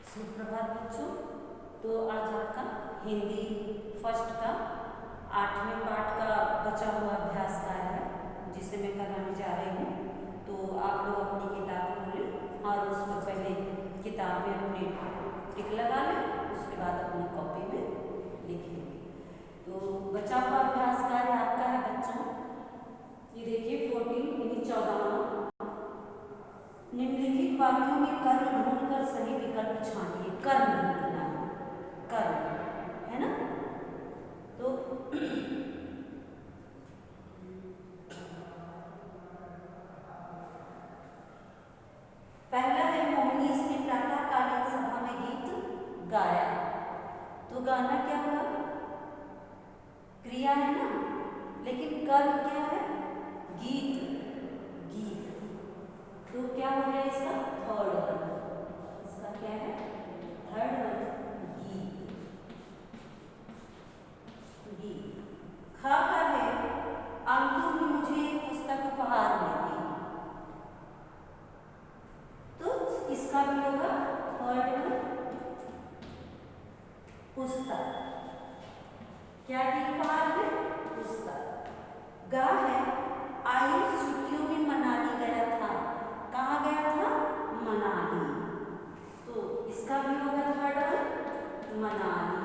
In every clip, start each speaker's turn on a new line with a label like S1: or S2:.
S1: सुप्रभात बच्चों। तो आज आपका हिंदी फर्स्ट का 8वें पाठ का बचा हुआ अभ्यास कार्य है जिसे मैं कराने जा रही हूँ। तो आप लोग अपनी किताब खोलें और उसमें पहले किताब में अपने टिक लगा लें, उसके बाद अपनी कॉपी में लिख लें। तो बचा हुआ अभ्यास कार्य आपका है बच्चों, ये देखिए 14 निम्नलिखित वाक्यों में कर्म ढूंढकर सही विकल्प छांटिए। कर्म ढूंढना है, कर्म है ना। तो पहला है मोहनीश ने प्रातःकालीन सभा में गीत गाया। तो गाना क्या हुआ? क्रिया है ना, लेकिन कर्म क्या है? गीत, गीत। तो क्या हो गया इसका? Third one. इसका क्या है? थर्ड वन, गीत, गीत। खा का है अंकुर ने मुझे एक पुस्तक उपहार में दी। तो इसका भी होगा थर्ड वन, पुस्तक। क्या दी उपहार में? पुस्तक। गा है आयुष छुट्टियों में मनाली गया था। कहाँ गया था? मनाली। तो इसका भी होगा थर्ड वन, मनाली,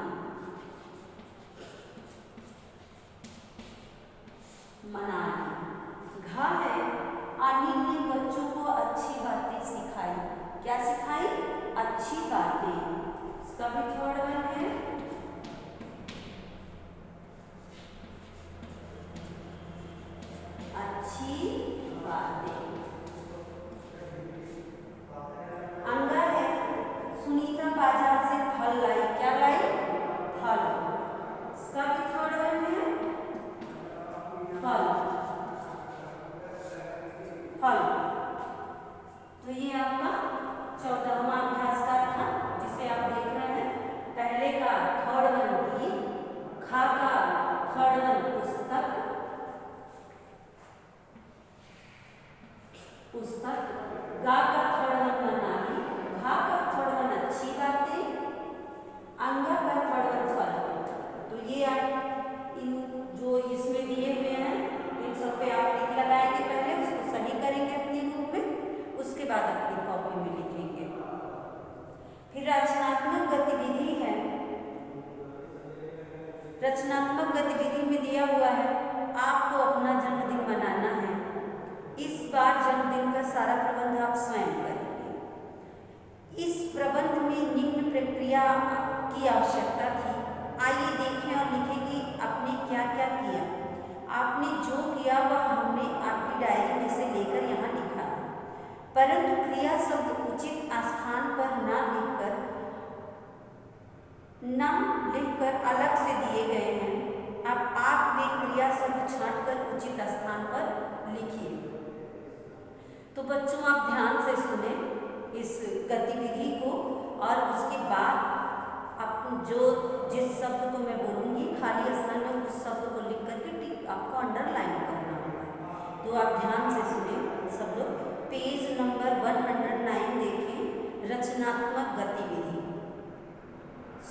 S1: मनाली। घा है अनिल ने बच्चों को अच्छी बातें सिखाई। क्या सिखाई? अच्छी बातें। इसका भी थर्ड वन है, अच्छी बातें। अंगा है सुनीता बाजार से फल लाई। क्या लाई? फल। इसका भी थर्ड वन है, फल, फल। तो ये आपका 14वां अभ्यास का था जिसे आप देख रहे हैं। पहले का थर्ड वन गीत, खा का थर्ड वन पुस्तक, पुस्तक। गा का थर्ड वन मनाली, घा का थर्ड वन अच्छी बातें, अंगा का थर्ड वन फल। तो ये आप इन जो इसमें दिए हुए हैं इन सब पे आप टिक लगाएंगे, पहले उसको सही करेंगे अपनी बुक में, उसके बाद अपनी कॉपी में लिखेंगे। फिर रचनात्मक गतिविधि है। रचनात्मक गतिविधि में दिया हुआ है आपको अपना जन्मदिन मनाना है। इस बार जन्मदिन का सारा प्रबंध आप स्वयं करेंगे। इस प्रबंध में निम्न प्रक्रिया की आवश्यकता थी। आइए देखें और लिखें कि आपने क्या क्या किया। आपने जो किया वह हमने आपकी डायरी में से लेकर यहाँ लिखा है, परंतु क्रिया शब्द उचित स्थान पर न लिखकर अलग से दिए गए हैं। अब आप वे क्रिया शब्द छांटकर उचित स्थान पर लिखिए। तो बच्चों आप ध्यान से सुने इस गतिविधि को और उसके बाद आप जो जिस शब्द को मैं बोलूँगी खाली स्थान में उस शब्द को लिख करके टिक आपको अंडरलाइन करना होगा। तो आप ध्यान से सुने सब लोग। पेज नंबर 109 देखें, रचनात्मक गतिविधि।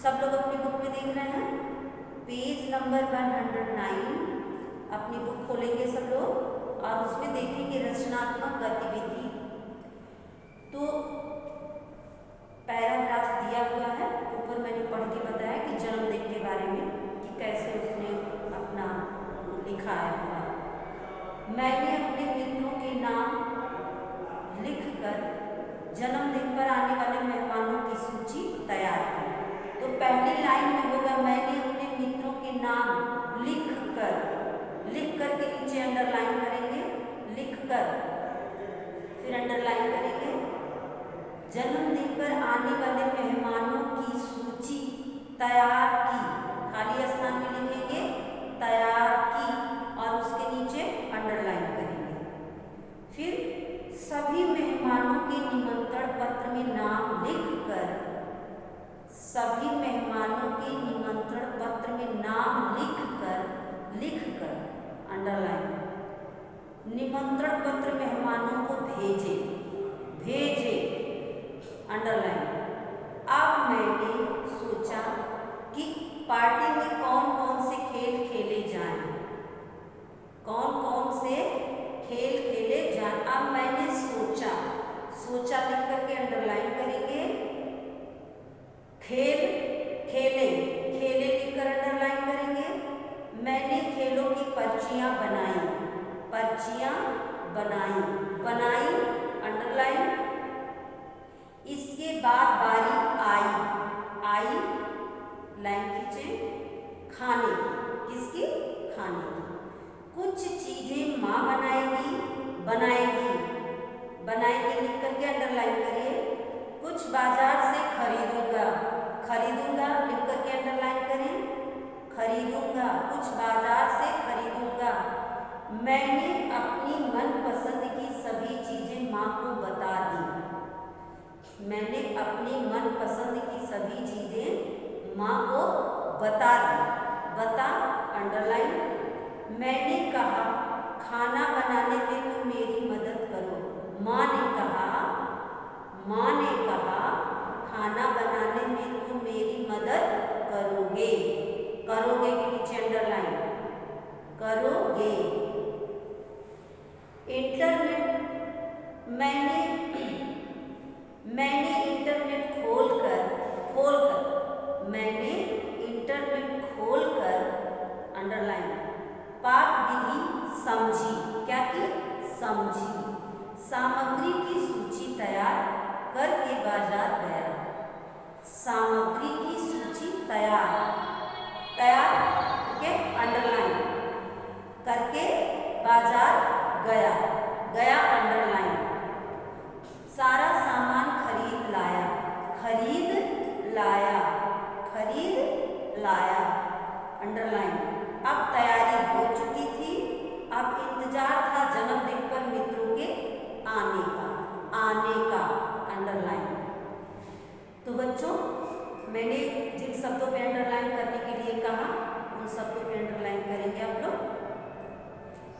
S1: सब लोग अपनी बुक में देख रहे हैं। पेज नंबर 109 अपनी बुक खोलेंगे सब लोग और उसमें देखेंगे रचनात्मक गतिविधि। तो पैराग्राफ दिया हुआ है, ऊपर मैंने पढ़ के बताया कि जन्मदिन के बारे में कि कैसे उसने अपना लिखा है। मैंने अपने मित्रों के नाम लिखकर जन्मदिन पर आने वाले मेहमानों की सूची तैयार की। तो पहली लाइन में होगा मैंने अपने मित्रों के नाम लिख कर के नीचे अंडरलाइन करेंगे, लिख कर फिर अंडरलाइन करेंगे। जन्मदिन पर आने वाले मेहमानों की सूची तैयार की, खाली स्थान में लिखेंगे तैयार की और उसके नीचे अंडरलाइन करेंगे। फिर सभी मेहमानों के निमंत्रण पत्र में नाम लिखकर, सभी मेहमानों के निमंत्रण पत्र में नाम लिखकर अंडरलाइन, निमंत्रण पत्र मेहमानों को भेजे अंडरलाइन। अब लिख करके अंडरलाइन करेंगे। खेल, खेले, खेले लिखकर अंडरलाइन करेंगे। मैंने खेलों की पर्चियां बनाई, पर्चियां बनाई, बनाई अंडरलाइन। इसके बाद बारी आई, आई लाइन खींचे, खाने की, किसकी, खाने की। कुछ चीजें माँ बनाएगी, बनाएगी, बनाएगी लिख करके अंडरलाइन करिए। कुछ बाजार से खरीदूंगा, खरीदूंगा लिख करके अंडरलाइन करें, खरीदूंगा, कुछ बाजार से खरीदूंगा। मैंने अपनी मनपसंद की सभी चीजें माँ को बता दी, मैंने अपनी मनपसंद की सभी चीजें माँ को बता दी, बता अंडरलाइन। मैंने कहा खाना बनाने में तुम मेरी मदद करो, माँ ने कहा, माँ ने कहा खाना बनाने में तुम मेरी मदद करोगे, करोगे के नीचे अंडरलाइन, करोगे। इंटरनेट, मैंने इंटरनेट खोलकर, मैंने इंटरनेट खोलकर अंडरलाइन पाक विधि समझी, क्या की, समझी। सामग्री की सूची तैयार करके बाजार गया, सामग्री की सूची तैयार, तैयार करके अंडरलाइन करके बाजार गया, गया अंडरलाइन। सारा सामान खरीद लाया, खरीद लाया, खरीद लाया अंडरलाइन। अब तैयारी हो चुकी थी, अब इंतजार था जन्मदिन पर मित्रों के आने का, आने का अंडरलाइन। तो बच्चों मैंने जिन शब्दों पे अंडरलाइन करने के लिए कहा उन शब्दों पे अंडरलाइन करेंगे आप लोग।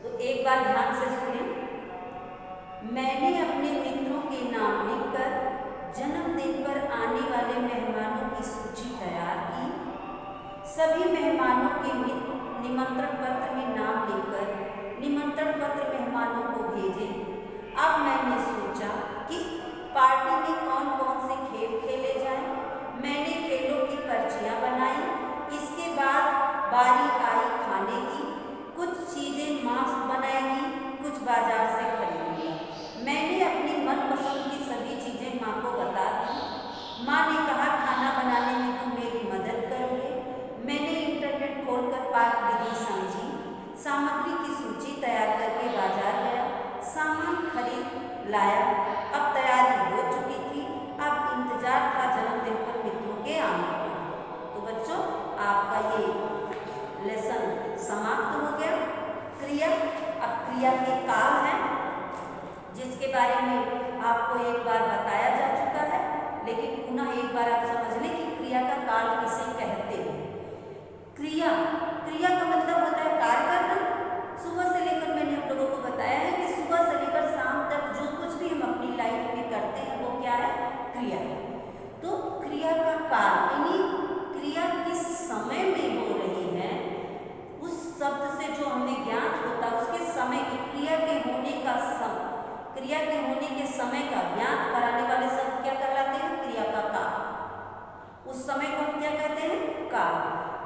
S1: तो एक बार ध्यान से सुने। मैंने अपने मित्रों के नाम लिखकर जन्मदिन पर आने वाले मेहमानों की सूची तैयार की। सभी मेहमानों के निमंत्रण पत्र में नाम लिखकर निमंत्रण पत्र मेहमानों को भेजे। अब मैंने सोचा कि पार्टी में कौन कौन से खेल खेले जाएं। मैंने खेलों की पर्चियां बनाई। इसके बाद बारी आई खाने की। कुछ चीजें माँ बनाएगी, कुछ बाजार से खरीदूंगा। मैंने अपनी मनपसंद की सभी चीजें माँ को बता दी। माँ ने कहा खाना बनाने में तुम मेरी मदद करोगे। मैंने इंटरनेट खोलकर पाक विधि समझी। सामग्री की सूची तैयार करके बाजार गया, सामान खरीद लाया। अब तैयारी हो चुकी थी, अब इंतजार था जन्मदिन पर मित्रों के आने का। तो बच्चों आपका ये लेसन समाप्त हो गया। क्रिया, अब क्रिया के काल हैं जिसके बारे में आपको एक बार बताया जा चुका है, लेकिन पुनः एक बार आप समझ लें कि क्रिया का काल किसे कहते हैं। क्रिया, क्रिया का मतलब होता है कार्य करना। सुबह से लेकर मैंने आप लोगों को बताया है कि सुबह से लेकर शाम तक जो कुछ भी हम अपनी लाइफ में करते हैं वो क्या है, क्रिया है। तो क्रिया का काल यानी क्रिया किस समय में हो रही है, उस शब्द से जो हमें ज्ञात होता है उसके समय की, क्रिया के होने का समय, क्रिया के होने के समय का ज्ञात कराने वाले शब्द क्या कहलाते हैं, क्रिया का काल। उस समय को हम क्या कहते हैं, काल।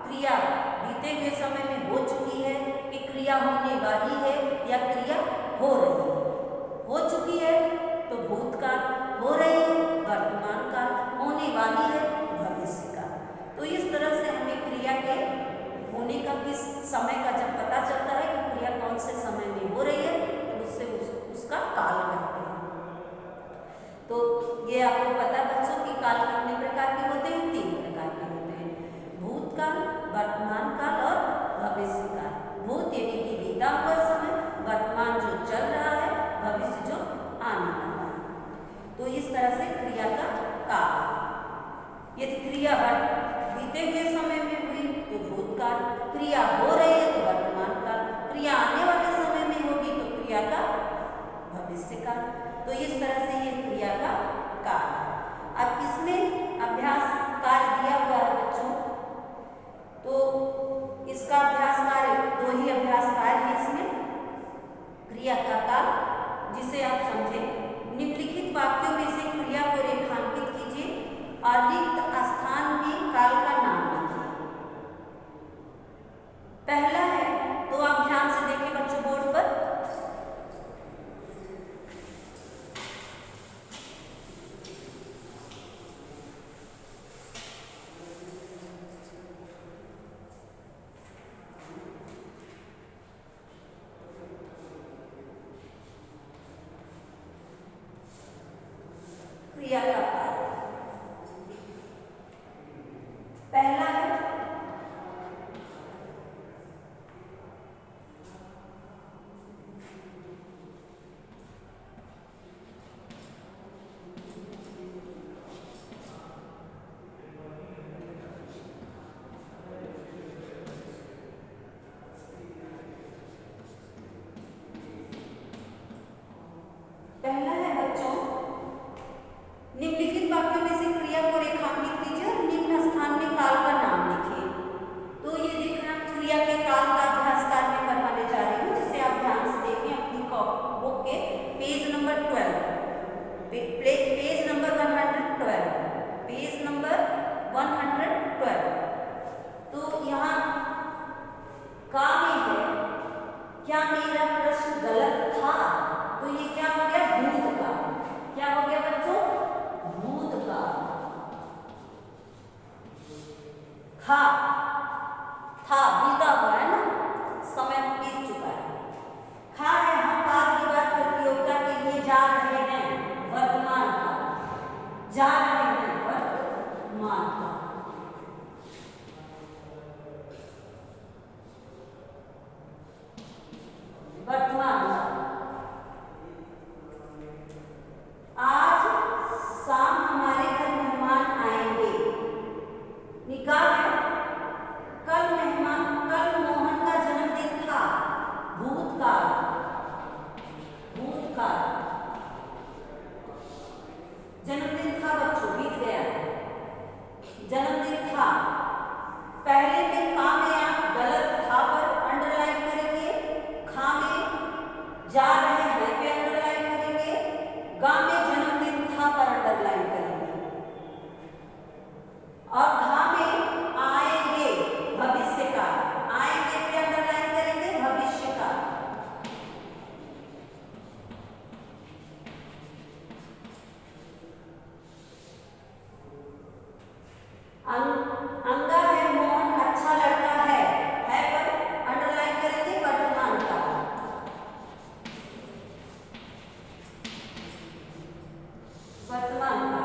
S1: क्रिया बीते हुए समय में हो चुकी है कि क्रिया होने वाली है या क्रिया हो रही है। हो चुकी है तो भूतकाल, हो रही है वर्तमान काल, होने वाली है भविष्य काल। तो इस तरह से हमें क्रिया के होने का किस समय का जब पता चलता है कि क्रिया कौन से समय में हो रही है तो उससे उसका काल कहते हैं। तो ये आपको पता बच्चों कि काल कितने प्रकार के होते हैं, 3 प्रकार के होते हैं, भूतकाल, वर्तमान काल और भविष्य काल। भूत यानी कि बीता हुआ समय, वर्तमान जो चल रहा है, भविष्य जो आने वाला है। तो इस तरह से क्रिया का काल। यदि क्रिया बीते हुए समय में हुई तो भूतकाल, क्रिया हो रही है तो वर्तमान काल, क्रिया आने वाले समय में होगी तो क्रिया का भविष्य काल। तो इस तरह से ये क्रिया का काल है। अब इसमें अभ्यास कार्य दिया हुआ है बच्चों, तो इसका अभ्यास कार्य 2 ही अभ्यास कार्य है इसमें। क्रिया का काल जिसे आप समझें, निम्नलिखित वाक्यों में से और रिक्त स्थान में काल का नाम लिखिए। पहला है, तो आप ध्यान से देखिए बच्चों बोर्ड पर। क्रिया का कार्य पहला है बच्चों, निम्नलिखित वाक्यों में से क्रिया को रेखांकित कीजिए और निम्न स्थान में काल का नाम लिखिए। तो ये देखना, क्रिया के काल का अभ्यास कार्य में करवाने जा रही हूँ, जिसे आप ध्यान से देखें अपनी बुक के page number 12, page number 112, page number 112। तो यहाँ का में है, क्या मेरा प्रश्न गलत था? तो ये क्या हो गया? भूत का। क्या हो गया बच्चों? भूत का। था बीता हुआ है ना, समय बीत चुका है। खा है, हम बाद की बात प्रतियोगिता के लिए जा रहे हैं, वर्तमान का। जा रहे हैं, वर्तमान का। वर्तमान का। आज शाम हमारे घर मेहमान आएंगे। निकाह है, कल मोहन का जन्मदिन था। भूतकाल। जन्मदिन था बच्चों, बीत गया। जन्मदिन था। पहले में का में आप गलत था पर अंडरलाइन करेंगे, खा में जा रहे हैं पे अंडरलाइन करेंगे, गा में जन्मदिन था पर अंडरलाइन करेंगे, और घा में आएंगे भविष्य का, आएंगे पे अंडरलाइन करेंगे, भविष्य का। अंगा है, मोहन अच्छा लड़का है पर अंडरलाइन करेंगे, वर्तमान का। वर्तमान का।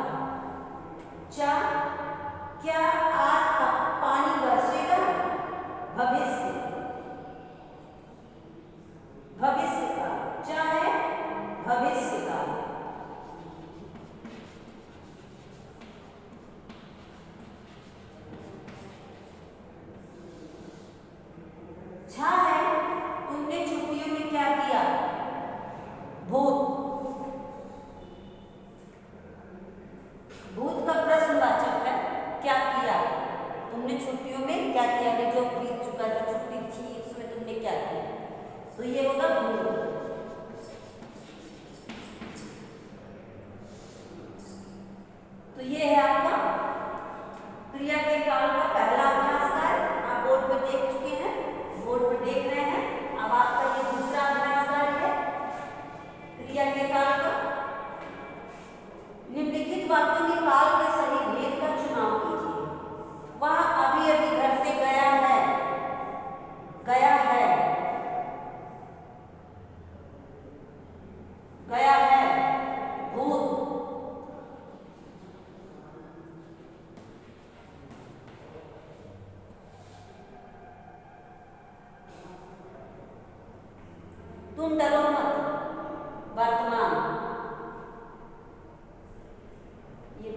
S1: चा, क्या आज पानी बरसेगा? भविष्य का। चा है भविष्य का। छा है, तुमने छुट्टियों में क्या किया? भूत का प्रश्नवाचक है, क्या किया? तुमने छुट्टियों में क्या किया? जो बीत चुका, जो छुट्टी थी उसमें तुमने क्या किया? तो ये होगा भूत। तो ये है आपका क्रिया के काल का पहला अभ्यास कार्य। आप बोर्ड पर देख चुके हैं, बोर्ड पर देख रहे हैं। अब आपका ये दूसरा अभ्यास कार्य है क्रिया के काल का। निम्नलिखित वाक्यों में काल के सही भेद का चुनाव कीजिए। वह अभी घर से गया है। भूत। तुम डरो मत, वर्तमान। ये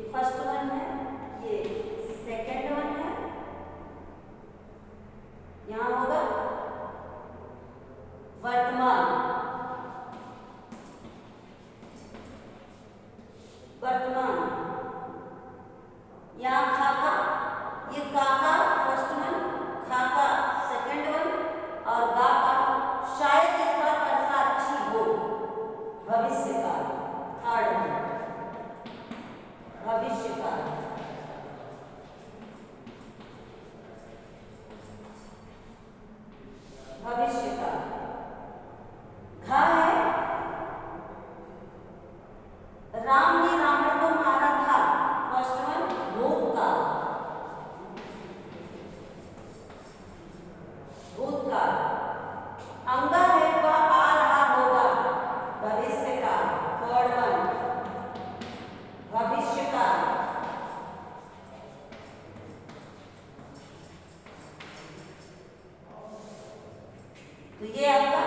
S1: तो ये आपका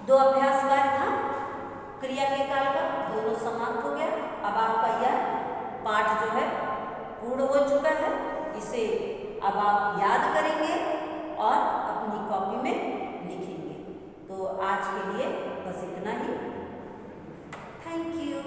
S1: 2 अभ्यास कार्य था क्रिया के काल का, दोनों समाप्त हो गया। अब आपका यह पाठ जो है पूर्ण हो चुका है। इसे अब आप याद करेंगे और अपनी कॉपी में लिखेंगे। तो आज के लिए बस इतना ही। Thank you.